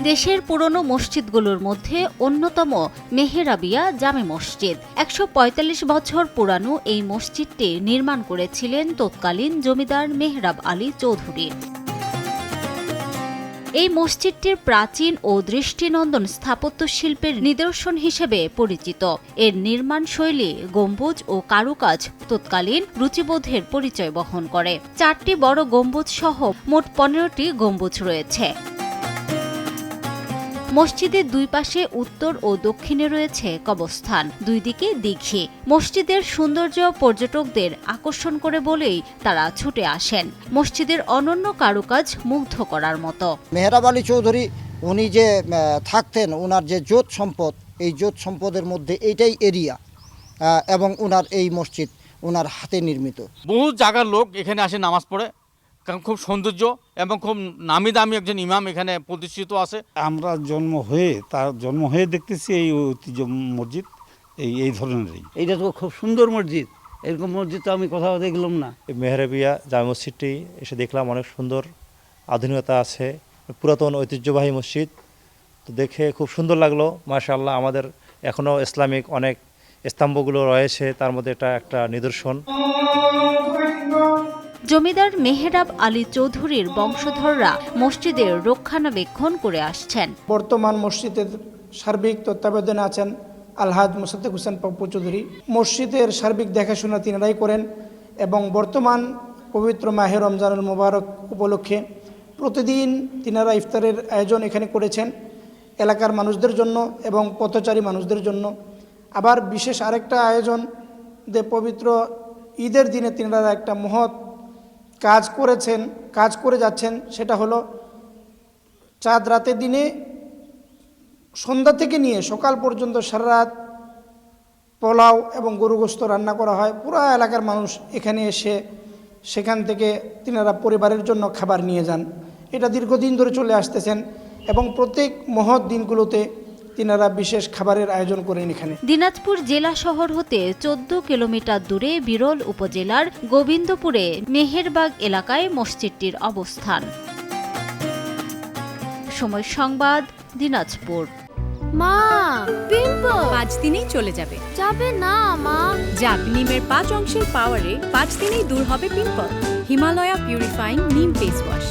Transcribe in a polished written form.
দেশের পুরনো মসজিদগুলোর মধ্যে অন্যতম মেহেরাবিয়া জামে মসজিদ। ১৪৫ বছর পুরানো এই মসজিদটি নির্মাণ করেছিলেন তৎকালীন জমিদার মেহরাব আলী চৌধুরী। এই মসজিদটির প্রাচীন ও দৃষ্টিনন্দন স্থাপত্য শিল্পের নিদর্শন হিসেবে পরিচিত। এর নির্মাণ শৈলী, গম্বুজ ও কারুকাজ তৎকালীন রুচিবোধের পরিচয় বহন করে। ৪টি বড় গম্বুজ সহ মোট ১৫টি গম্বুজ রয়েছে। মসজিদের দুই পাশে উত্তর ও দক্ষিণে রয়েছে কবরস্থান, দুই দিকে দিঘি। মসজিদের সৌন্দর্য পর্যটকদের আকর্ষণ করে বলেই তারা ছুটে আসেন। মসজিদের অনন্য কারুকাজ মুগ্ধ করার মতো। মেহরাব আলী চৌধুরী উনি যে থাকতেন, ওনার যে জোট সম্পদ, এই জোট সম্পদের মধ্যে এইটাই এরিয়া, এবং ওনার এই মসজিদ ওনার হাতে নির্মিত। বহু জায়গার লোক এখানে আসে নামাজ পড়ে, খুব সৌন্দর্য এবং খুব নামি দামি একজন ইমাম এখানে প্রতিষ্ঠিত আছে। আমরা জন্ম হয়ে দেখতেছি এই ঐতিহ্য মসজিদ এই ধরনেরই। এইটা তো খুব সুন্দর মসজিদ, এরকম মসজিদ তো আমি কোথাও দেখলাম না। মেহরাবিয়া জামে মসজিদটি এসে দেখলাম, অনেক সুন্দর, আধুনিকতা আছে, পুরাতন ঐতিহ্যবাহী মসজিদ। তো দেখে খুব সুন্দর লাগলো। মাশাআল্লাহ, আমাদের এখনও ইসলামিক অনেক স্তম্ভগুলো রয়েছে, তার মধ্যে এটা একটা নিদর্শন। জমিদার মেহরাব আলী চৌধুরীর বংশধররা মসজিদের রক্ষণাবেক্ষণ করে আসছেন। বর্তমান মসজিদের সার্বিক তত্ত্বাবধানে আছেন আলহাজ মোসাদ্দেক হোসেন পপ্পু চৌধুরী। মসজিদের সার্বিক দেখাশোনা তিনারাই করেন এবং বর্তমান পবিত্র মাহে রমজানুল মোবারক উপলক্ষে প্রতিদিন তিনারা ইফতারের আয়োজন এখানে করেছেন এলাকার মানুষদের জন্য এবং পথচারী মানুষদের জন্য। আবার বিশেষ আরেকটা আয়োজন যে পবিত্র ঈদের দিনে তিনারা একটা মহৎ কাজ করে যাচ্ছেন, সেটা হলো চাঁদ রাতের দিনে সন্ধ্যা থেকে নিয়ে সকাল পর্যন্ত সারা রাত পোলাও এবং গরু গোশত রান্না করা হয়। পুরো এলাকার মানুষ এখানে এসে সেখান থেকে তিনারা পরিবারের জন্য খাবার নিয়ে যান। এটা দীর্ঘদিন ধরে চলে আসতেছেন এবং প্রত্যেক মহৎ দিনগুলোতে তিনারা বিশেষ খাবারের আয়োজন করেন এখানে। দিনাজপুর জেলা শহর হতে ১৪ কিলোমিটার দূরে বিরল উপজেলার গোবিন্দপুরে মেহেরবাগ এলাকায় মসজিদটির অবস্থান। সময় সংবাদ, দিনাজপুর। মা, পিম্পল 5 দিনেই চলে যাবে। যাবে না মা। জাগ নিমের 5 অংশের পাওয়ারে 5 দিনেই দূর হবে পিম্পল। হিমালয়া পিউরিফাইং নিম ফেস ওয়াশ।